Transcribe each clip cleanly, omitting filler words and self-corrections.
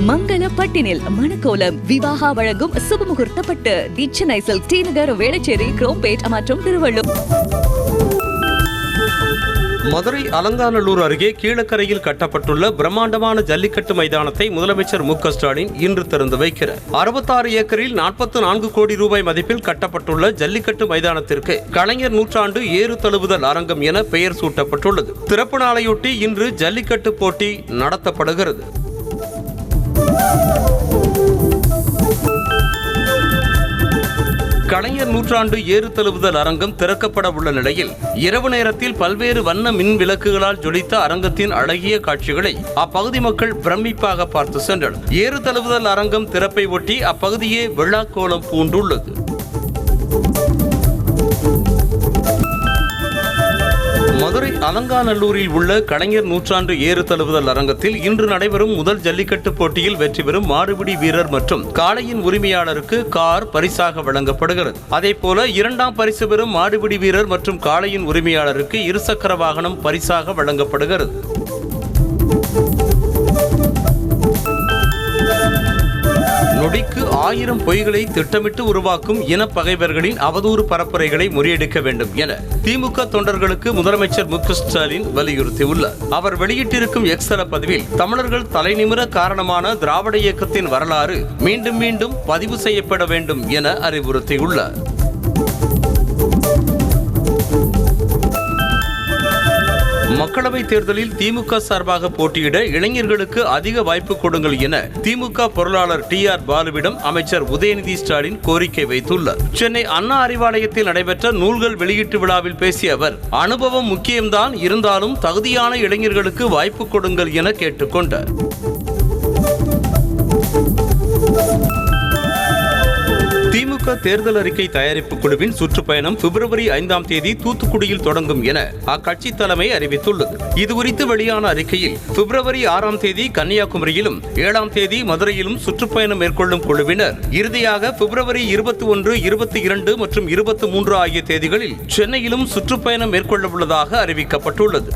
மங்கள பட்டினில் மணக்கோலம் விவாகா வழங்கும் சுபமுகூர்த்த பட்டு தி Chennai silk D நகர் வேளச்சேரி குரோம்பேட் மற்றும் திருவள்ளூர். மதுரை அலங்காநல்லூர் அருகே கீழக்கரையில் கட்டப்பட்டுள்ள பிரம்மாண்டமான ஜல்லிக்கட்டு மைதானத்தை முதலமைச்சர் மு.க.ஸ்டாலின் இன்று திறந்து வைக்கிறார். 66 ஏக்கரில் 44 கோடி ரூபாய் மதிப்பில் கட்டப்பட்டுள்ள ஜல்லிக்கட்டு மைதானத்திற்கு கலைஞர் நூற்றாண்டு ஏறு தழுவுதல் அரங்கம் என பெயர் சூட்டப்பட்டுள்ளது. திறப்பு நாளையொட்டி இன்று ஜல்லிக்கட்டு போட்டி நடத்தப்படுகிறது. கலைஞர் நூற்றாண்டு ஏறு தழுவுதல் அரங்கம் திறக்கப்பட உள்ள நிலையில் இரவு நேரத்தில் பல்வேறு வண்ண மின் விளக்குகளால் ஜொலித்த அரங்கத்தின் அழகிய காட்சிகளை அப்பகுதி மக்கள் பிரமிப்பாக பார்த்து சென்றனர். ஏறு தழுவுதல் அரங்கம் திறப்பை ஒட்டி அப்பகுதியே விழா கோலம் பூண்டுள்ளது. மதுரை அலங்காநல்லூரில் உள்ள கலைஞர் நூற்றாண்டு ஏறு தழுவுதல் அரங்கத்தில் இன்று நடைபெறும் முதல் ஜல்லிக்கட்டு போட்டியில் வெற்றி பெறும் மாடுபிடி வீரர் மற்றும் காளையின் உரிமையாளருக்கு கார் பரிசாக வழங்கப்படுகிறது. அதேபோல 2ஆம் பரிசு பெறும் மாடுபிடி வீரர் மற்றும் காளையின் உரிமையாளருக்கு இருசக்கர வாகனம் பரிசாக வழங்கப்படுகிறது. நொடிக்கு 1000 பொய்களை திட்டமிட்டு உருவாக்கும் இனப்பகைவர்களின் அவதூறு பரப்புரைகளை முறியடிக்க வேண்டும் என திமுக தொண்டர்களுக்கு முதலமைச்சர் மு.க.ஸ்டாலின் வலியுறுத்தியுள்ளார். அவர் வெளியிட்டிருக்கும் எக்ஸ் தள பதிவில் தமிழர்கள் தலைநிமிர காரணமான திராவிட இயக்கத்தின் வரலாறு மீண்டும் மீண்டும் பதிவு செய்யப்பட வேண்டும் என அறிவுறுத்தியுள்ளார். மக்களவைத் தேர்தலில் திமுக சார்பாக போட்டியிட இளைஞர்களுக்கு அதிக வாய்ப்பு கொடுங்கள் என திமுக பொருளாளர் டி.ஆர். பாலுவிடம் அமைச்சர் உதயநிதி ஸ்டாலின் கோரிக்கை வைத்துள்ளார். சென்னை அண்ணா அறிவாலயத்தில் நடைபெற்ற நூல்கள் வெளியீட்டு விழாவில் பேசிய அவர், அனுபவம் முக்கியம்தான், இருந்தாலும் தகுதியான இளைஞர்களுக்கு வாய்ப்பு கொடுங்கள் என கேட்டுக்கொண்டார். திமுக தேர்தல் அறிக்கை தயாரிப்பு குழுவின் சுற்றுப்பயணம் பிப்ரவரி 5ஆம் தேதி தூத்துக்குடியில் தொடங்கும் என அக்கட்சி தலைமை அறிவித்துள்ளது. இதுகுறித்து வெளியான அறிக்கையில் பிப்ரவரி 6ஆம் தேதி கன்னியாகுமரியிலும் 7ஆம் தேதி மதுரையிலும் சுற்றுப்பயணம் மேற்கொள்ளும் குழுவினர் இறுதியாக பிப்ரவரி 21, 22 மற்றும் 23 ஆகிய தேதிகளில் சென்னையிலும் சுற்றுப்பயணம் மேற்கொள்ள உள்ளதாக அறிவிக்கப்பட்டுள்ளது.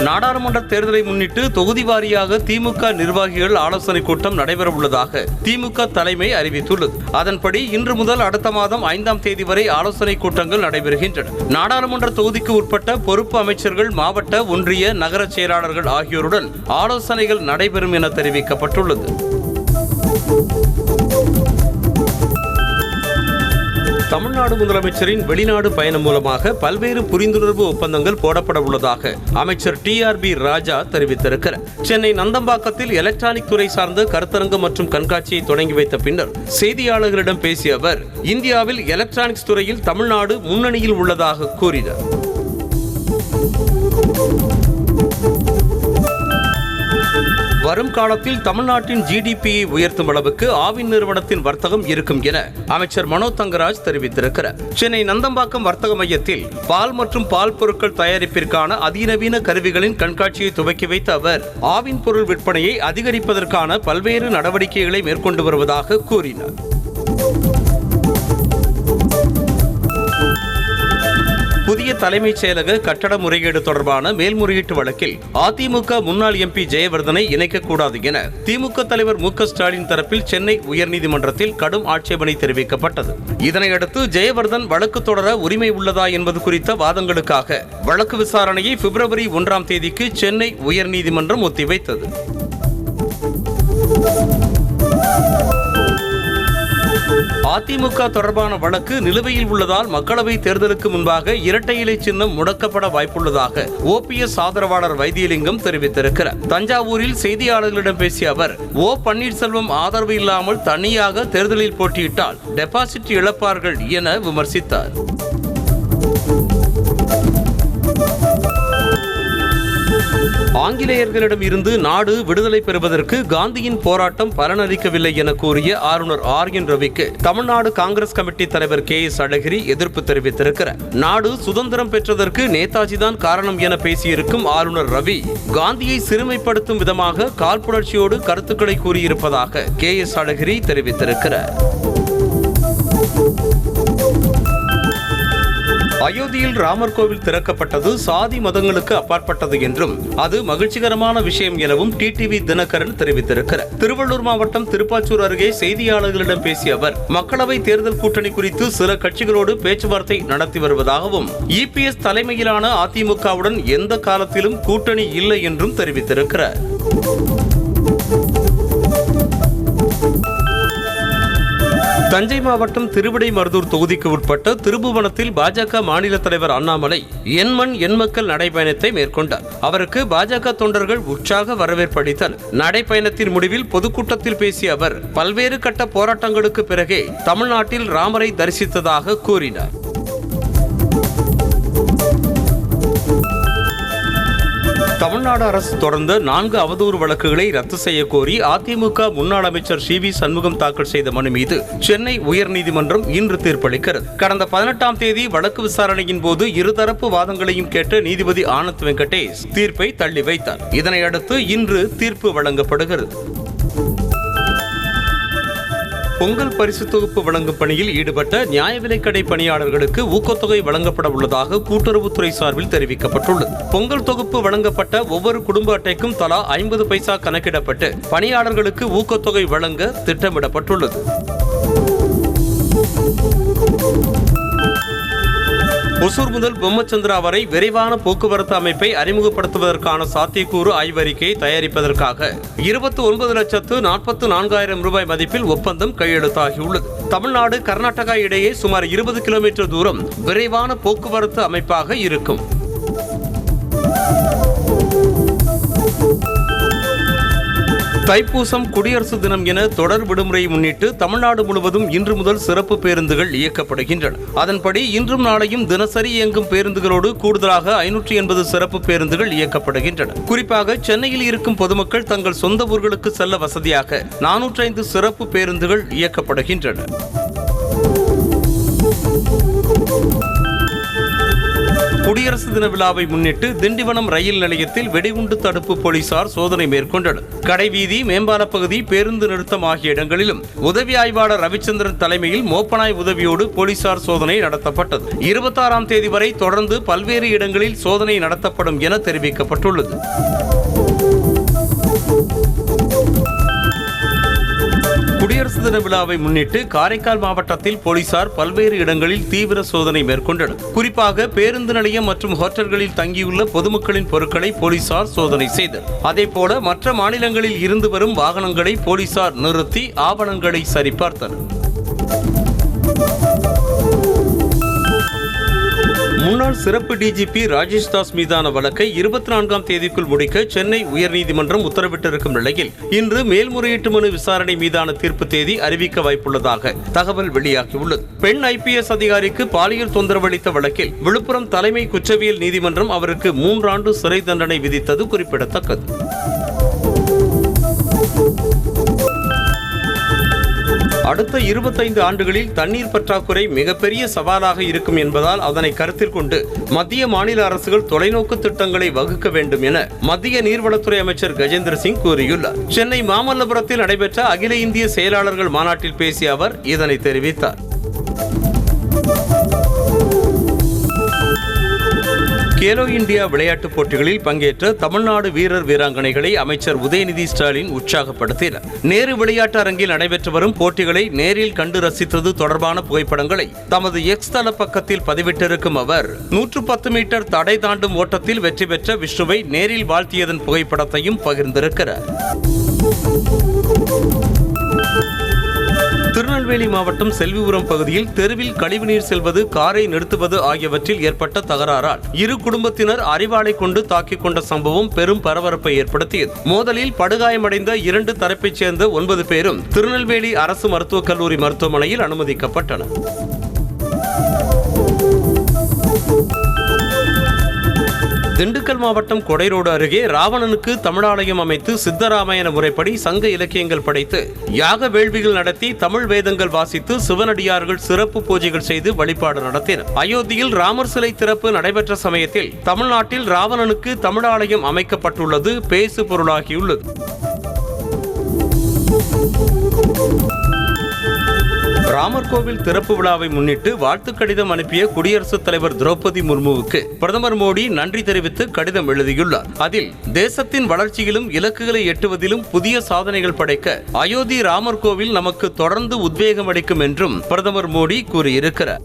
நாடாளுமன்ற தேர்தலை முன்னிட்டு தொகுதி வாரியாக திமுக நிர்வாகிகள் ஆலோசனைக் கூட்டம் நடைபெற உள்ளதாக திமுக தலைமை அறிவித்துள்ளது. அதன்படி இன்று முதல் அடுத்த மாதம் 5ஆம் தேதி வரை ஆலோசனைக் கூட்டங்கள் நடைபெறுகின்றன. நாடாளுமன்ற தொகுதிக்கு உட்பட்ட பொறுப்பு அமைச்சர்கள், மாவட்ட, ஒன்றிய, நகர செயலாளர்கள் ஆகியோருடன் ஆலோசனைகள் நடைபெறும் என தெரிவிக்கப்பட்டுள்ளது. தமிழ்நாடு முதலமைச்சரின் வெளிநாடு பயணம் மூலமாக பல்வேறு புரிந்துணர்வு ஒப்பந்தங்கள் போடப்பட உள்ளதாக அமைச்சர் டி.ஆர்.பி. ராஜா தெரிவித்திருக்கிறார். சென்னை நந்தம்பாக்கத்தில் எலக்ட்ரானிக் துறை சார்ந்த கருத்தரங்கம் மற்றும் கண்காட்சியை தொடங்கி வைத்த பின்னர் செய்தியாளர்களிடம் பேசிய அவர், இந்தியாவில் எலக்ட்ரானிக்ஸ் துறையில் தமிழ்நாடு முன்னணியில் உள்ளதாக கூறினார். வரும் காலத்தில் தமிழ்நாட்டின் ஜிடிபியை உயர்த்தும் அளவுக்கு ஆவின் நிறுவனத்தின் வர்த்தகம் இருக்கும் என அமைச்சர் மனோ தங்கராஜ் தெரிவித்திருக்கிறார். சென்னை நந்தம்பாக்கம் வர்த்தக மையத்தில் பால் மற்றும் பால் பொருட்கள் தயாரிப்பிற்கான அதிநவீன கருவிகளின் கண்காட்சியை துவக்கி வைத்த அவர், ஆவின் பொருள் விற்பனையை அதிகரிப்பதற்கான பல்வேறு நடவடிக்கைகளை மேற்கொண்டு வருவதாக கூறினார். புதிய தலைமைச் செயலக கட்டட முறைகேடு தொடர்பான மேல்முறையீட்டு வழக்கில் அதிமுக முன்னாள் எம்பி ஜெயவர்தனை இணைக்கக்கூடாது என திமுக தலைவர் மு.க.ஸ்டாலின் தரப்பில் சென்னை உயர்நீதிமன்றத்தில் கடும் ஆட்சேபனை தெரிவிக்கப்பட்டது. இதனையடுத்து ஜெயவர்தன் வழக்கு தொடர உரிமை உள்ளதா என்பது குறித்த வாதங்களுக்காக வழக்கு விசாரணையை பிப்ரவரி 1ஆம் தேதிக்கு சென்னை உயர்நீதிமன்றம் ஒத்திவைத்தது. அதிமுக தொடர்பான வழக்கு நிலுவையில் உள்ளதால் மக்களவை தேர்தலுக்கு முன்பாக இரட்டை இலை சின்னம் முடக்கப்பட வாய்ப்புள்ளதாக ஓபிஎஸ் ஆதரவாளர் வைத்தியலிங்கம் தெரிவித்திருக்கிறார். தஞ்சாவூரில் செய்தியாளர்களிடம் பேசிய அவர், ஓ பன்னீர்செல்வம் ஆதரவு இல்லாமல் தனியாக தேர்தலில் போட்டியிட்டால் டெபாசிட் இழப்பார்கள் என விமர்சித்தார். ஆங்கிலேயர்களிடம் இருந்து நாடு விடுதலை பெறுவதற்கு காந்தியின் போராட்டம் பலனளிக்கவில்லை என கூறிய ஆளுநர் ஆர்.என். ரவிக்கு தமிழ்நாடு காங்கிரஸ் கமிட்டி தலைவர் கே.எஸ். அழகிரி எதிர்ப்பு தெரிவித்திருக்கிறார். நாடு சுதந்திரம் பெற்றதற்கு நேதாஜிதான் காரணம் என பேசியிருக்கும் ஆளுநர் ரவி, காந்தியை சிறுமைப்படுத்தும் விதமாக காழ்ப்புணர்ச்சியோடு கருத்துக்களை கூறியிருப்பதாக கே.எஸ். அழகிரி தெரிவித்திருக்கிறார். அயோத்தியில் ராமர் கோவில் திறக்கப்பட்டது சாதி மதங்களுக்கு அப்பாற்பட்டது என்றும் அது மகிழ்ச்சிகரமான விஷயம் எனவும் டிடிவி தினகரன் தெரிவித்திருக்கிறார். திருவள்ளூர் மாவட்டம் திருப்பாச்சூர் அருகே செய்தியாளர்களிடம் பேசிய அவர் மக்களவை தேர்தல் கூட்டணி குறித்து சில கட்சிகளோடு பேச்சுவார்த்தை நடத்தி வருவதாகவும் இபிஎஸ் தலைமையிலான அதிமுகவுடன் எந்த காலத்திலும் கூட்டணி இல்லை என்றும் தெரிவித்திருக்கிறார். தஞ்சை மாவட்டம் திருவிடைமருதூர் தொகுதிக்கு உட்பட்ட திருபுவனத்தில் பாஜக மாநில தலைவர் அண்ணாமலை என் மண் என் மக்கள் நடைபயணத்தை மேற்கொண்டார். அவருக்கு பாஜக தொண்டர்கள் உற்சாக வரவேற்பளித்தனர். நடைபயணத்தின் முடிவில் பொதுக்கூட்டத்தில் பேசிய அவர் பல்வேறு கட்ட போராட்டங்களுக்கு பிறகே தமிழ்நாட்டில் ராமரை தரிசித்ததாக கூறினார். தமிழ்நாடு அரசு தொடர்ந்த 4 அவதூறு வழக்குகளை ரத்து செய்ய கோரி அதிமுக முன்னாள் அமைச்சர் சி.வி. சண்முகம் தாக்கல் செய்த மனு மீது சென்னை உயர்நீதிமன்றம் இன்று தீர்ப்பளிக்கிறது. கடந்த 18ஆம் தேதி வழக்கு விசாரணையின் போது இருதரப்பு வாதங்களையும் கேட்ட நீதிபதி ஆனந்த் வெங்கடேஷ் தீர்ப்பை தள்ளி வைத்தார். இதனையடுத்து இன்று தீர்ப்பு வழங்கப்படுகிறது. பொங்கல் பரிசு தொகுப்பு வழங்கும் பணியில் ஈடுபட்ட நியாய விலைக்கடை பணியாளர்களுக்கு ஊக்கத்தொகை வழங்கப்பட உள்ளதாக கூட்டுறவுத்துறை சார்பில் தெரிவிக்கப்பட்டுள்ளது. பொங்கல் தொகுப்பு வழங்கப்பட்ட ஒவ்வொரு குடும்ப அட்டைக்கும் தலா 50 பைசா கணக்கிடப்பட்டு பணியாளர்களுக்கு ஊக்கத்தொகை வழங்க திட்டமிடப்பட்டுள்ளது. ஒசூர் முதல் பொம்மச்சந்திரா வரை விரைவான போக்குவரத்து அமைப்பை அறிமுகப்படுத்துவதற்கான சாத்தியக்கூறு ஆய்வறிக்கையை தயாரிப்பதற்காக 29,44,000 ரூபாய் மதிப்பில் ஒப்பந்தம் கையெழுத்தாகியுள்ளது. தமிழ்நாடு கர்நாடகா இடையே சுமார் 20 கிலோமீட்டர் தூரம் விரைவான போக்குவரத்து அமைப்பாக இருக்கும். தைப்பூசம், குடியரசு தினம் என தொடர் விடுமுறையை முன்னிட்டு தமிழ்நாடு முழுவதும் இன்று முதல் சிறப்பு பேருந்துகள் இயக்கப்படுகின்றன. அதன்படி இன்றும் நாளையும் தினசரி இயங்கும் பேருந்துகளோடு கூடுதலாக 580 சிறப்பு பேருந்துகள் இயக்கப்படுகின்றன. குறிப்பாக சென்னையில் இருக்கும் பொதுமக்கள் தங்கள் சொந்த ஊர்களுக்கு செல்ல வசதியாக 405 சிறப்பு பேருந்துகள் இயக்கப்படுகின்றன. குடியரசு தின விழாவை முன்னிட்டு திண்டிவனம் ரயில் நிலையத்தில் வெடிகுண்டு தடுப்பு போலீசார் சோதனை மேற்கொண்டனர். கடைவீதி, மேம்பால பகுதி, பேருந்து நிறுத்தம் ஆகிய இடங்களிலும் உதவி ஆய்வாளர் ரவிச்சந்திரன் தலைமையில் மோப்பனாய் உதவியோடு போலீசார் சோதனை நடத்தப்பட்டது. 26ஆம் தேதி வரை தொடர்ந்து பல்வேறு இடங்களில் சோதனை நடத்தப்படும் என தெரிவிக்கப்பட்டுள்ளது. குடியரசு தின விழாவை முன்னிட்டு காரைக்கால் மாவட்டத்தில் போலீசார் பல்வேறு இடங்களில் தீவிர சோதனை மேற்கொண்டனர். குறிப்பாக பேருந்து நிலையம் மற்றும் ஹோட்டல்களில் தங்கியுள்ள பொதுமக்களின் பொருட்களை போலீசார் சோதனை செய்தனர். அதேபோல மற்ற மாநிலங்களில் இருந்து வரும் வாகனங்களை போலீசார் நிறுத்தி ஆவணங்களை சரிபார்த்தனர். முன்னாள் சிறப்பு டிஜிபி ராஜேஷ் தாஸ் மீதான வழக்கை 24ஆம் தேதிக்குள் முடிக்க சென்னை உயர்நீதிமன்றம் உத்தரவிட்டிருக்கும் நிலையில் இன்று மேல்முறையீட்டு மனு விசாரணை மீதான தீர்ப்பு தேதி அறிவிக்க வாய்ப்புள்ளதாக தகவல் வெளியாகியுள்ளது. பெண் IPS அதிகாரிக்கு பாலியல் தொந்தரவு அளித்த வழக்கில் விழுப்புரம் தலைமை குற்றவியல் நீதிமன்றம் அவருக்கு 3 ஆண்டு சிறை தண்டனை விதித்தது குறிப்பிடத்தக்கது. அடுத்த 25 ஆண்டுகளில் தண்ணீர் பற்றாக்குறை மிகப்பெரிய சவாலாக இருக்கும் என்பதால் அதனை கருத்தில் கொண்டு மத்திய மாநில அரசுகள் தொலைநோக்கு திட்டங்களை வகுக்க வேண்டும் என மத்திய நீர்வளத்துறை அமைச்சர் கஜேந்திர சிங் கூறியுள்ளார். சென்னை மாமல்லபுரத்தில் நடைபெற்ற அகில இந்திய செயலாளர்கள் மாநாட்டில் பேசிய அவர் இதனை தெரிவித்தார். கேலோ இந்தியா விளையாட்டுப் போட்டிகளில் பங்கேற்ற தமிழ்நாடு வீரர் வீராங்கனைகளை அமைச்சர் உதயநிதி ஸ்டாலின் உற்சாகப்படுத்தினார். நேரு விளையாட்டு அரங்கில் நடைபெற்று வரும் போட்டிகளை நேரில் கண்டு ரசித்தது தொடர்பான புகைப்படங்களை தமது எக்ஸ் தள பக்கத்தில் பதிவிட்டிருக்கும் அவர் 110 மீட்டர் தடை தாண்டும் ஓட்டத்தில் வெற்றி பெற்ற விஷ்ணுவை நேரில் வாழ்த்தியதன் புகைப்படத்தையும் பகிர்ந்திருக்கிறார். திருநெல்வேலி மாவட்டம் செல்விபுரம் பகுதியில் தெருவில் கழிவுநீர் செல்வது, காரை நிறுத்துவது ஆகியவற்றில் ஏற்பட்ட தகராறால் இரு குடும்பத்தினர் அரிவாளை கொண்டு தாக்கிக் கொண்ட சம்பவம் பெரும் பரபரப்பை ஏற்படுத்தியது. மோதலில் படுகாயமடைந்த 2 தரப்பைச் சேர்ந்த 9 பேரும் திருநெல்வேலி அரசு மருத்துவக் கல்லூரி மருத்துவமனையில் அனுமதிக்கப்பட்டனர். திண்டுக்கல் மாவட்டம் கொடைரோடு அருகே ராவணனுக்கு தமிழாலயம் அமைத்து சித்தராமாயண முறைப்படி சங்க இலக்கியங்கள் படைத்து யாக வேள்விகள் நடத்தி தமிழ் வேதங்கள் வாசித்து சிவனடியார்கள் சிறப்பு பூஜைகள் செய்து வழிபாடு நடத்தினர். அயோத்தியில் ராமர் சிலை திறப்பு நடைபெற்ற சமயத்தில் தமிழ்நாட்டில் ராவணனுக்கு தமிழாலயம் அமைக்கப்பட்டுள்ளது பேசு பொருளாகியுள்ளது. ராமர் கோவில் திறப்பு விழாவை முன்னிட்டு வாழ்த்து கடிதம் அனுப்பிய குடியரசுத் தலைவர் திரௌபதி முர்முவுக்கு பிரதமர் மோடி நன்றி தெரிவித்து கடிதம் எழுதியுள்ளார். அதில் தேசத்தின் வளர்ச்சியிலும் இலக்குகளை எட்டுவதிலும் புதிய சாதனைகள் படைக்க அயோத்தி ராமர் கோவில் நமக்கு தொடர்ந்து உத்வேகம் அளிக்கும் என்றும் பிரதமர் மோடி கூறியிருக்கிறார்.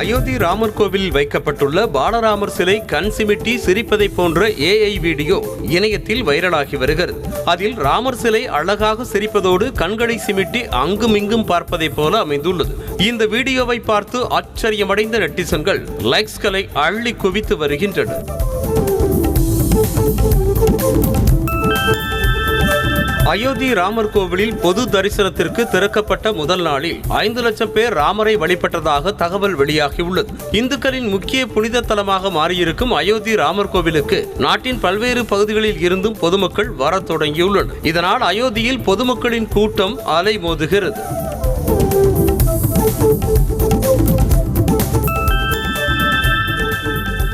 அயோத்தி ராமர் கோவிலில் வைக்கப்பட்டுள்ள பாலராமர் சிலை கண் சிமிட்டி சிரிப்பதை போன்ற AI வீடியோ இணையத்தில் வைரலாகி வருகிறது. அதில் ராமர் சிலை அழகாக சிரிப்பதோடு கண்களை சிமிட்டி அங்குமிங்கும் பார்ப்பதை போல அமைந்துள்ளது. இந்த வீடியோவை பார்த்து ஆச்சரியமடைந்த நெட்டிசன்கள் லைக்ஸ்களை அள்ளி குவித்து வருகின்றனர். அயோத்தி ராமர் கோவிலில் பொது தரிசனத்திற்கு திறக்கப்பட்ட முதல் நாளில் 5 லட்சம் பேர் ராமரை வழிபட்டதாக தகவல் வெளியாகியுள்ளது. இந்துக்களின் முக்கிய புனித தலமாக மாறியிருக்கும் அயோத்தி ராமர் கோவிலுக்கு நாட்டின் பல்வேறு பகுதிகளில் இருந்தும் பொதுமக்கள் வரத் தொடங்கியுள்ளனர். இதனால் அயோத்தியில் பொதுமக்களின் கூட்டம் அலைமோதுகிறது.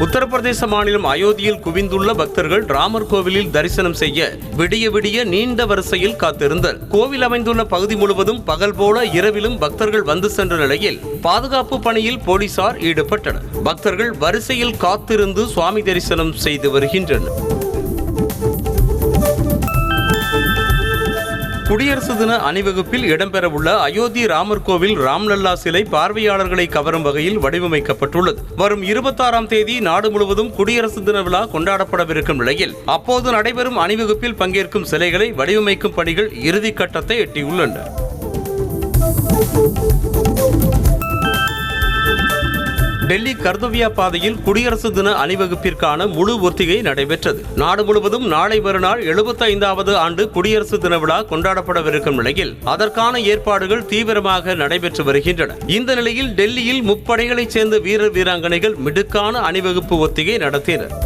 உத்தரப்பிரதேச மாநிலம் அயோத்தியில் குவிந்துள்ள பக்தர்கள் ராமர் கோவிலில் தரிசனம் செய்ய விடிய விடிய நீண்ட வரிசையில் காத்திருந்தனர். கோவில் அமைந்துள்ள பகுதி முழுவதும் பகல் போல இரவிலும் பக்தர்கள் வந்து சென்ற நிலையில் பாதுகாப்பு பணியில் போலீசார் ஈடுபட்டனர். பக்தர்கள் வரிசையில் காத்திருந்து சுவாமி தரிசனம் செய்து வருகின்றனர். குடியரசு தின அணிவகுப்பில் இடம்பெறவுள்ள அயோத்தி ராமர் கோவில் ராம்லல்லா சிலை பார்வையாளர்களை கவரும் வகையில் வடிவமைக்கப்பட்டுள்ளது. வரும் 26ஆம் தேதி நாடு முழுவதும் குடியரசு தின விழா கொண்டாடப்படவிருக்கும் நிலையில் அப்போது நடைபெறும் அணிவகுப்பில் பங்கேற்கும் சிலைகளை வடிவமைக்கும் பணிகள் இறுதிக்கட்டத்தை எட்டியுள்ளன. டெல்லி கர்தவ்யா பாதையில் குடியரசு தின அணிவகுப்பிற்கான முழு ஒத்திகை நடைபெற்றது. நாடு முழுவதும் நாளை மறுநாள் 75வது ஆண்டு குடியரசு தின விழா கொண்டாடப்படவிருக்கும் நிலையில் அதற்கான ஏற்பாடுகள் தீவிரமாக நடைபெற்று வருகின்றன. இந்த நிலையில் டெல்லியில் முப்படைகளைச் சேர்ந்த வீரர் வீராங்கனைகள் மிடுக்கான அணிவகுப்பு ஒத்திகை நடத்தினர்.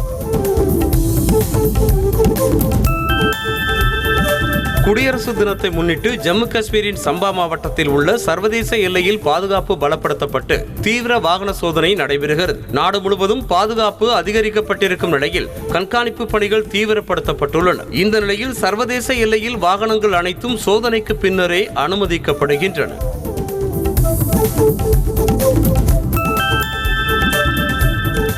குடியரசு தினத்தை முன்னிட்டு ஜம்மு காஷ்மீரின் சம்பா மாவட்டத்தில் உள்ள சர்வதேச எல்லையில் பாதுகாப்பு பலப்படுத்தப்பட்டு தீவிர வாகன சோதனை நடைபெறுகிறது. நாடு முழுவதும் பாதுகாப்பு அதிகரிக்கப்பட்டிருக்கும் நிலையில் கண்காணிப்பு பணிகள் தீவிரப்படுத்தப்பட்டுள்ளன. இந்த நிலையில் சர்வதேச எல்லையில் வாகனங்கள் அனைத்தும் சோதனைக்கு பின்னரே அனுமதிக்கப்படுகின்றன.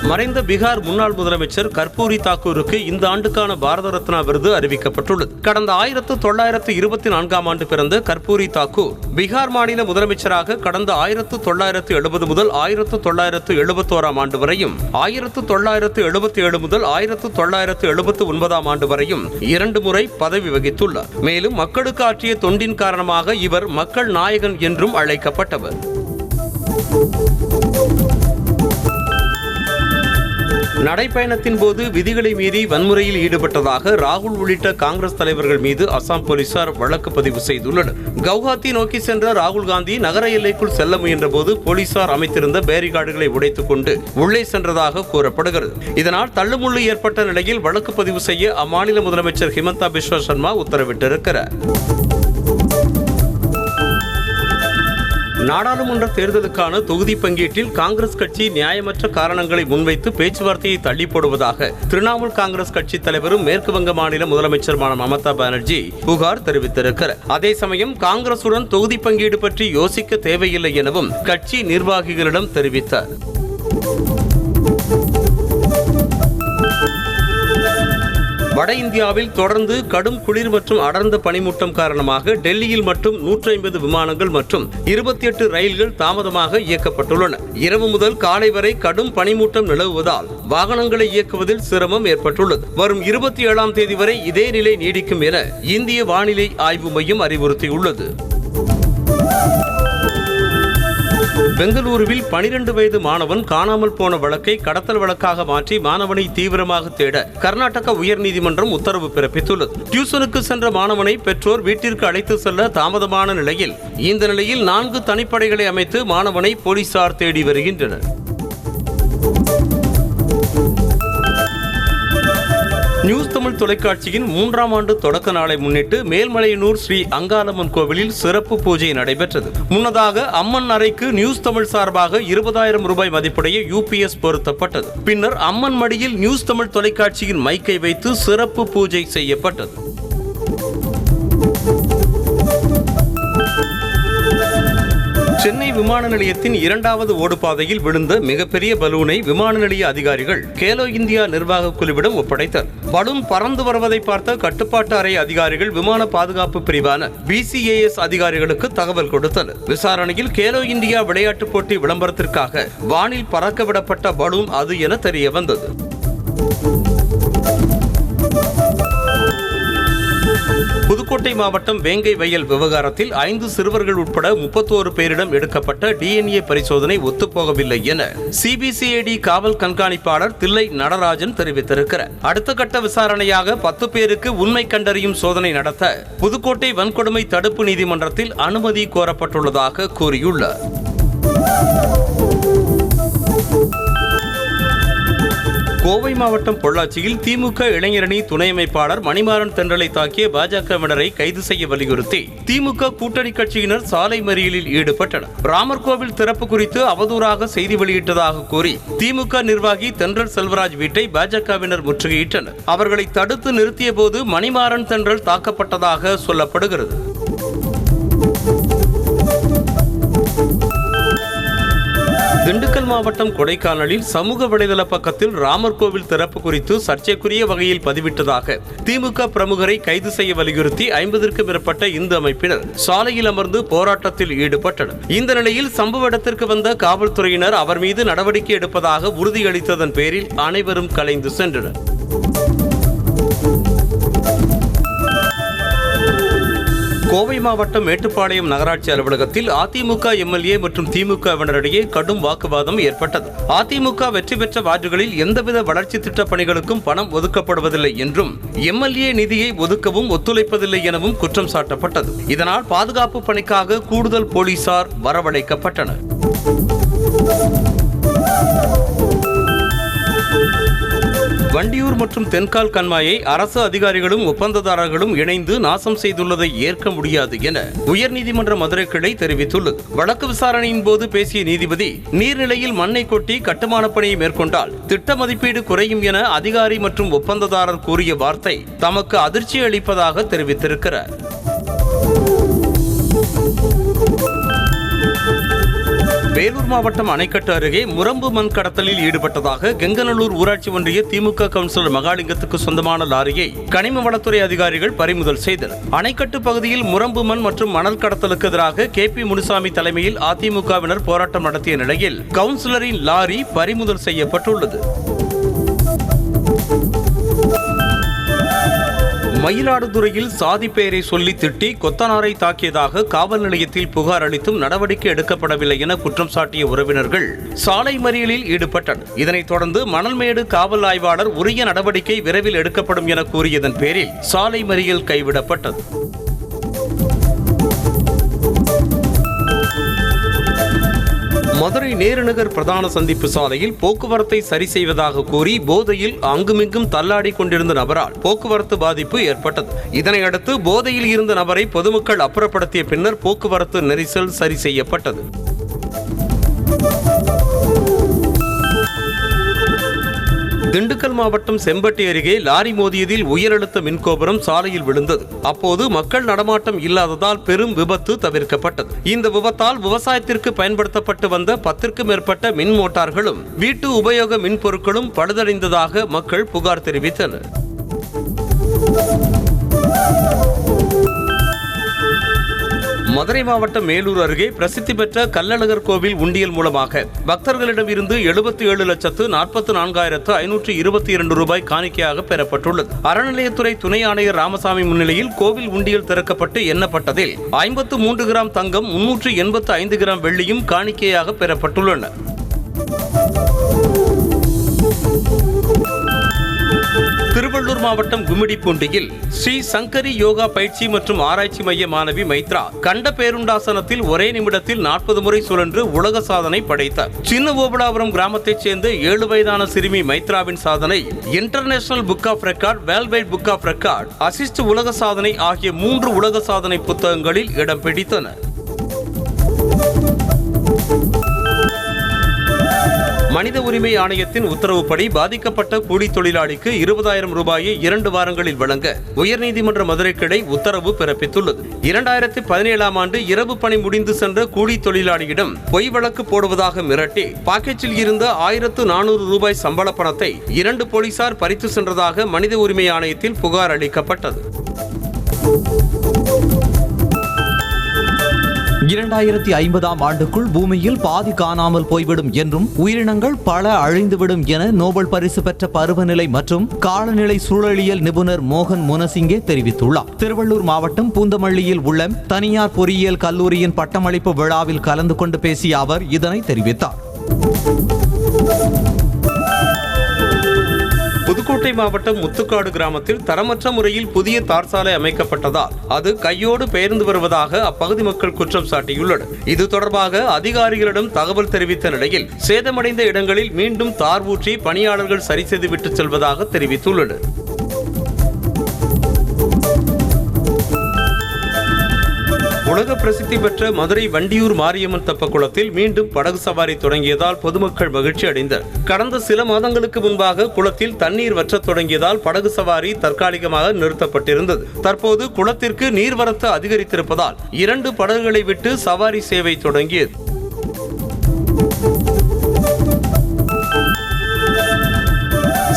மறைந்த பீகார் முன்னாள் முதலமைச்சர் கர்பூரி தாக்கூருக்கு இந்த ஆண்டுக்கான பாரத ரத்னா விருது அறிவிக்கப்பட்டுள்ளது. கடந்த 1924ஆம் ஆண்டு பிறந்த கர்பூரி தாக்கூர் பீகார் மாநில முதலமைச்சராக கடந்த 1970 முதல் 1971ஆம் ஆண்டு வரையும் 1977 முதல் 1979ஆம் ஆண்டு வரையும் 2 முறை பதவி வகித்துள்ளார். மேலும் மக்களுக்கு ஆற்றிய தொண்டின் காரணமாக இவர் மக்கள் நாயகன் என்றும் அழைக்கப்பட்டவர். நடைப்பயணத்தின் போது விதிகளை மீறி வன்முறையில் ஈடுபட்டதாக ராகுல் உள்ளிட்ட காங்கிரஸ் தலைவர்கள் மீது அசாம் போலீசார் வழக்கு பதிவு செய்துள்ளனர். கவுஹாத்தி நோக்கி சென்ற ராகுல் காந்தி நகர எல்லைக்குள் செல்ல முயன்ற போது போலீசார் அமைத்திருந்த பேரிகார்டுகளை உடைத்துக் கொண்டு உள்ளே சென்றதாக கூறப்படுகிறது. இதனால் தள்ளுமுள்ளு ஏற்பட்ட நிலையில் வழக்கு பதிவு செய்ய அம்மாநில முதலமைச்சர் ஹிமந்தா பிஸ்வா சர்மா உத்தரவிட்டிருக்கிறார். நாடாளுமன்ற தேர்தலுக்கான தொகுதி பங்கீட்டில் காங்கிரஸ் கட்சி நியாயமற்ற காரணங்களை முன்வைத்து பேச்சுவார்த்தையை தள்ளி போடுவதாக திரிணாமுல் காங்கிரஸ் கட்சி தலைவரும் மேற்கு வங்க மாநில முதலமைச்சருமான மமதா பானர்ஜி புகார் தெரிவித்திருக்கிறார். அதே சமயம் காங்கிரசுடன் தொகுதி பங்கீடு பற்றி யோசிக்க தேவையில்லை எனவும் கட்சி நிர்வாகிகளிடம் தெரிவித்தார். வட இந்தியாவில் தொடர்ந்து கடும் குளிர் மற்றும் அடர்ந்த பனிமூட்டம் காரணமாக டெல்லியில் மட்டும் 150 விமானங்கள் மற்றும் 28 ரயில்கள் தாமதமாக இயக்கப்பட்டுள்ளன. இரவு முதல் காலை வரை கடும் பனிமூட்டம் நிலவுவதால் வாகனங்களை இயக்குவதில் சிரமம் ஏற்பட்டுள்ளது. வரும் 27ஆம் தேதி வரை இதே நிலை நீடிக்கும் என இந்திய வானிலை ஆய்வு மையம் அறிவுறுத்தியுள்ளது. பெங்களூருவில் 12 வயது மாணவன் காணாமல் போன வழக்கை கடத்தல் வழக்காக மாற்றி மாணவனை தீவிரமாக தேட கர்நாடக உயர்நீதிமன்றம் உத்தரவு பிறப்பித்துள்ளது. டியூஷனுக்கு சென்ற மாணவனை பெற்றோர் வீட்டிற்கு அழைத்து செல்ல தாமதமான நிலையில் 4 தனிப்படைகளை அமைத்து மாணவனை போலீசார் தேடி வருகின்றனர். நியூஸ் தமிழ் தொலைக்காட்சியின் 3ஆம் ஆண்டு தொடக்க நாளை முன்னிட்டு மேல்மலையனூர் ஸ்ரீ அங்காளம்மன் கோவிலில் சிறப்பு பூஜை நடைபெற்றது. முன்னதாக அம்மன் அறைக்கு நியூஸ் தமிழ் சார்பாக 20,000 ரூபாய் மதிப்புடைய UPS பொருத்தப்பட்டது. பின்னர் அம்மன் மடியில் நியூஸ் தமிழ் தொலைக்காட்சியின் மைக்கை வைத்து சிறப்பு பூஜை செய்யப்பட்டது. சென்னை விமான நிலையத்தின் 2வது ஓடுபாதையில் விழுந்த மிகப்பெரிய பலூனை விமான நிலைய அதிகாரிகள் கேலோ இந்தியா நிர்வாக குழுவிடம் ஒப்படைத்தனர். பலூன் பறந்து வருவதை பார்த்த கட்டுப்பாட்டு அறை அதிகாரிகள் விமான பாதுகாப்பு பிரிவான BCAS அதிகாரிகளுக்கு தகவல் கொடுத்தனர். விசாரணையில் கேலோ இந்தியா விளையாட்டுப் போட்டி விளம்பரத்திற்காக வானில் பறக்க விடப்பட்ட பலூன் அது என தெரிய வந்தது. புதுக்கோட்டை மாவட்டம் வேங்கை வயல் விவகாரத்தில் 5 சிறுவர்கள் உட்பட 31 பேரிடம் எடுக்கப்பட்ட DNA பரிசோதனை ஒத்துப்போகவில்லை என CBCID காவல் கண்காணிப்பாளர் தில்லை நடராஜன் தெரிவித்திருக்கிறார். அடுத்த கட்ட விசாரணையாக 10 பேருக்கு உண்மை கண்டறியும் சோதனை நடத்த புதுக்கோட்டை வன்கொடுமை தடுப்பு நீதிமன்றத்தில் அனுமதி கோரப்பட்டுள்ளதாக கூறியுள்ளார். கோவை மாவட்டம் பொள்ளாச்சியில் திமுக இளைஞரணி துணை அமைப்பாளர் மணிமாறன் தென்றலை தாக்கிய பாஜகவினரை கைது செய்ய வலியுறுத்தி திமுக கூட்டணி கட்சியினர் சாலை மறியலில் ஈடுபட்டனர். ராமர் கோவில் திறப்பு குறித்து அவதூறாக செய்தி வெளியிட்டதாக கூறி திமுக நிர்வாகி தென்றல் செல்வராஜ் வீட்டை பாஜகவினர் முற்றுகையிட்டனர். அவர்களை தடுத்து நிறுத்திய போது மணிமாறன் தென்றல் தாக்கப்பட்டதாக சொல்லப்படுகிறது. திண்டுக்கல் மாவட்டம் கொடைக்கானலில் சமூக வலைதள பக்கத்தில் ராமர் கோவில் திறப்பு குறித்து சர்ச்சைக்குரிய வகையில் பதிவிட்டதாக திமுக பிரமுகரை கைது செய்ய வலியுறுத்தி 50க்கும் மேற்பட்ட இந்து அமைப்பினர் சாலையில் அமர்ந்து போராட்டத்தில் ஈடுபட்டனர். இந்த நிலையில் சம்பவ இடத்திற்கு வந்த காவல்துறையினர் அவர் மீது நடவடிக்கை எடுப்பதாக உறுதியளித்ததன் பேரில் அனைவரும் கலைந்து சென்றனர். கோவை மாவட்டம் மேட்டுப்பாளையம் நகராட்சி அலுவலகத்தில் அதிமுக MLA மற்றும் திமுகவினரிடையே கடும் வாக்குவாதம் ஏற்பட்டது. அதிமுக வெற்றி பெற்ற வார்டுகளில் எந்தவித வளர்ச்சி திட்டப் பணிகளுக்கும் பணம் ஒதுக்கப்படுவதில்லை என்றும் MLA நிதியை ஒதுக்கவும் ஒத்துழைப்பதில்லை எனவும் குற்றம் சாட்டப்பட்டது. இதனால் பாதுகாப்பு பணிக்காக கூடுதல் போலீசார் வரவழைக்கப்பட்டனர். வண்டியூர் மற்றும் தென்கால் கண்மாயை அரசு அதிகாரிகளும் ஒப்பந்ததாரர்களும் இணைந்து நாசம் செய்துள்ளதை ஏற்க முடியாது என உயர்நீதிமன்ற மதுரை கிளை தெரிவித்துள்ளது. வழக்கு விசாரணையின் போது பேசிய நீதிபதி, நீர்நிலையில் மண்ணை கொட்டி கட்டுமான பணியை மேற்கொண்டால் திட்ட மதிப்பீடு குறையும் என அதிகாரி மற்றும் ஒப்பந்ததாரர் கூறிய வார்த்தை தமக்கு அதிர்ச்சி அளிப்பதாக தெரிவித்திருக்கிறார். வேலூர் மாவட்டம் அணைக்கட்டு அருகே முரம்பு மண் கடத்தலில் ஈடுபட்டதாக கெங்கநல்லூர் ஊராட்சி ஒன்றிய திமுக கவுன்சிலர் மகாலிங்கத்துக்கு சொந்தமான லாரியை கனிம வளத்துறை அதிகாரிகள் பறிமுதல் செய்தனர். அணைக்கட்டு பகுதியில் முரம்பு மண் மற்றும் மணல் கடத்தலுக்கு எதிராக KP முனுசாமி தலைமையில் அதிமுகவினர் போராட்டம் நடத்திய நிலையில் கவுன்சிலரின் லாரி பறிமுதல் செய்யப்பட்டுள்ளது. மயிலாடுதுறையில் சாதி பெயரை சொல்லி திட்டி கொத்தனாரை தாக்கியதாக காவல் நிலையத்தில் புகார் அளித்தும் நடவடிக்கை எடுக்கப்படவில்லை என குற்றம் சாட்டிய உறவினர்கள் சாலை மறியலில் ஈடுபட்டனர். இதனைத் தொடர்ந்து மணல்மேடு காவல் ஆய்வாளர் உரிய நடவடிக்கை விரைவில் எடுக்கப்படும் என கூறியதன் பேரில் சாலை மறியல் கைவிடப்பட்டது. மதுரை நேருநகர் பிரதான சந்திப்பு சாலையில் போக்குவரத்தை சரி செய்வதாக கூறி போதையில் அங்குமிங்கும் தள்ளாடி கொண்டிருந்த நபரால் போக்குவரத்து பாதிப்பு ஏற்பட்டது. இதனையடுத்து போதையில் இருந்த நபரை பொதுமக்கள் அப்புறப்படுத்திய பின்னர் போக்குவரத்து நெரிசல் சரி செய்யப்பட்டது. திண்டுக்கல் மாவட்டம் செம்பட்டி அருகே லாரி மோதியதில் உயரழுத்த மின்கோபுரம் சாலையில் விழுந்தது. அப்போது மக்கள் நடமாட்டம் இல்லாததால் பெரும் விபத்து தவிர்க்கப்பட்டது. இந்த விபத்தால் விவசாயத்திற்கு பயன்படுத்தப்பட்டு வந்த 10க்கும் மேற்பட்ட மின் மோட்டார்களும் வீட்டு உபயோக மின் பொருட்களும் பழுதடைந்ததாக மக்கள் புகார் தெரிவித்தனர். மதுரை மாவட்டம் மேலூர் அருகே பிரசித்தி பெற்ற கள்ளழகர் கோவில் உண்டியல் மூலமாக பக்தர்களிடம் இருந்து 77,44,522 ரூபாய் காணிக்கையாக பெறப்பட்டுள்ளது. அறநிலையத்துறை துணை ஆணையர் ராமசாமி முன்னிலையில் கோவில் உண்டியல் திறக்கப்பட்டு எண்ணப்பட்டதில் 53 கிராம் தங்கம், 385 கிராம் வெள்ளியும் காணிக்கையாக பெறப்பட்டுள்ளன. திருவள்ளூர் மாவட்டம் கும்மிடிப்பூண்டியில் ஸ்ரீ சங்கரி யோகா பயிற்சி மற்றும் ஆராய்ச்சி மைய மாணவி மைத்ரா கண்ட பேருண்டாசனத்தில் ஒரே நிமிடத்தில் 40 முறை சுழன்று உலக சாதனை படைத்தார். சின்ன ஓபலாபுரம் கிராமத்தைச் சேர்ந்த 7 வயதான சிறுமி மைத்ராவின் சாதனை international book of record, worldwide book of record, assist உலக சாதனை ஆகிய 3 உலக சாதனை புத்தகங்களில் இடம் பிடித்தன. மனித உரிமை ஆணையத்தின் உத்தரவுப்படி பாதிக்கப்பட்ட கூலி தொழிலாளிக்கு 20,000 ரூபாயை 2 வாரங்களில் வழங்க உயர்நீதிமன்ற மதுரை கிளை உத்தரவு பிறப்பித்துள்ளது. 2017ஆம் ஆண்டு இரவு பணி முடிந்து சென்ற கூலி தொழிலாளியிடம் பொய் வழக்கு போடுவதாக மிரட்டி பாக்கெட்டில் இருந்த 1,400 ரூபாய் சம்பள பணத்தை 2 போலீசார் பறித்து சென்றதாக மனித உரிமை ஆணையத்தில் புகார் அளிக்கப்பட்டது. 2050ஆம் ஆண்டுக்குள் பூமியில் பாதி காணாமல் போய்விடும் என்றும் உயிரினங்கள் பல அழிந்துவிடும் என நோபல் பரிசு பெற்ற பருவநிலை மற்றும் காலநிலை சூழலியல் நிபுணர் மோகன் முனசிங்கே தெரிவித்துள்ளார். திருவள்ளூர் மாவட்டம் பூந்தமல்லியில் உள்ள தனியார் பொறியியல் கல்லூரியின் பட்டமளிப்பு விழாவில் கலந்து கொண்டு பேசிய அவர் இதனை தெரிவித்தார். புதுக்கோட்டை மாவட்டம் முத்துக்காடு கிராமத்தில் தரமற்ற முறையில் புதிய தார் சாலை அமைக்கப்பட்டதால் அது கையோடு பெயர்ந்து வருவதாக அப்பகுதி மக்கள் குற்றம் சாட்டியுள்ளனர். இது தொடர்பாக அதிகாரிகளிடம் தகவல் தெரிவித்த நிலையில் சேதமடைந்த இடங்களில் மீண்டும் தார் ஊற்றி பணியாளர்கள் சரி செய்துவிட்டு செல்வதாக தெரிவித்துள்ளனர். உலக பிரசித்தி பெற்ற மதுரை வண்டியூர் மாரியம்மன் தெப்ப குளத்தில் மீண்டும் படகு சவாரி தொடங்கியதால் பொதுமக்கள் மகிழ்ச்சி அடைந்தனர். கடந்த சில மாதங்களுக்கு முன்பாக குளத்தில் தண்ணீர் வற்றத் தொடங்கியதால் படகு சவாரி தற்காலிகமாக நிறுத்தப்பட்டிருந்தது. தற்போது குளத்திற்கு நீர்வரத்து அதிகரித்திருப்பதால் 2 படகுகளை விட்டு சவாரி சேவை தொடங்கியது.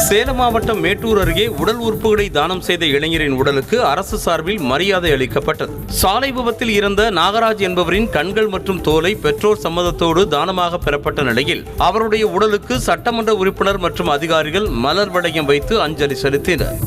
சேலம் மாவட்டம் மேட்டூர் அருகே உடல் உறுப்புகளை தானம் செய்த இளைஞரின் உடலுக்கு அரசு சார்பில் மரியாதை அளிக்கப்பட்டது. சாலை விபத்தில் இறந்த நாகராஜ் என்பவரின் கண்கள் மற்றும் தோலை பெற்றோர் சம்மதத்தோடு தானமாக பெறப்பட்ட நிலையில் அவருடைய உடலுக்கு சட்டமன்ற உறுப்பினர் மற்றும் அதிகாரிகள் மலர் வளையம் வைத்து அஞ்சலி செலுத்தினர்.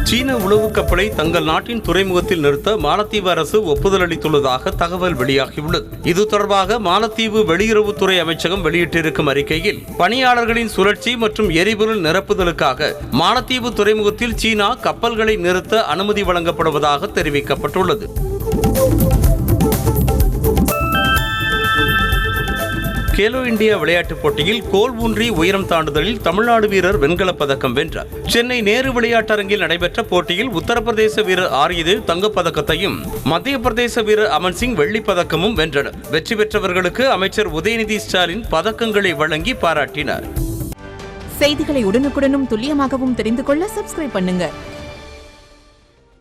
சீன உளவு கப்பலை தங்கள் நாட்டின் துறைமுகத்தில் நிறுத்த மாலத்தீவு அரசு ஒப்புதல் அளித்துள்ளதாக தகவல் வெளியாகியுள்ளது. இது தொடர்பாக மாலத்தீவு வெளியுறவுத்துறை அமைச்சகம் வெளியிட்டிருக்கும் அறிக்கையில் பணியாளர்களின் சுழற்சி மற்றும் எரிபொருள் நிரப்புதலுக்காக மாலத்தீவு துறைமுகத்தில் சீனா கப்பல்களை நிறுத்த அனுமதி வழங்கப்படுவதாக தெரிவிக்கப்பட்டுள்ளது. கேலோ இந்தியா விளையாட்டுப் போட்டியில் கோல் ஊன்றி உயரம் தாண்டுதலில் தமிழ்நாடு வீரர் வெண்கலப் பதக்கம் வென்றார். சென்னை நேரு விளையாட்டரங்கில் நடைபெற்ற போட்டியில் உத்தரப்பிரதேச வீரர் ஆரியதேவ் தங்கப்பதக்கத்தையும் மத்திய பிரதேச வீரர் அமன் சிங் வெள்ளிப் பதக்கமும் வென்றனர். வெற்றி பெற்றவர்களுக்கு அமைச்சர் உதயநிதி ஸ்டாலின் பதக்கங்களை வழங்கி பாராட்டினார். செய்திகளை உடனுக்குடனும் துல்லியமாகவும் தெரிந்து கொள்ள சப்ஸ்கிரைப் பண்ணுங்க.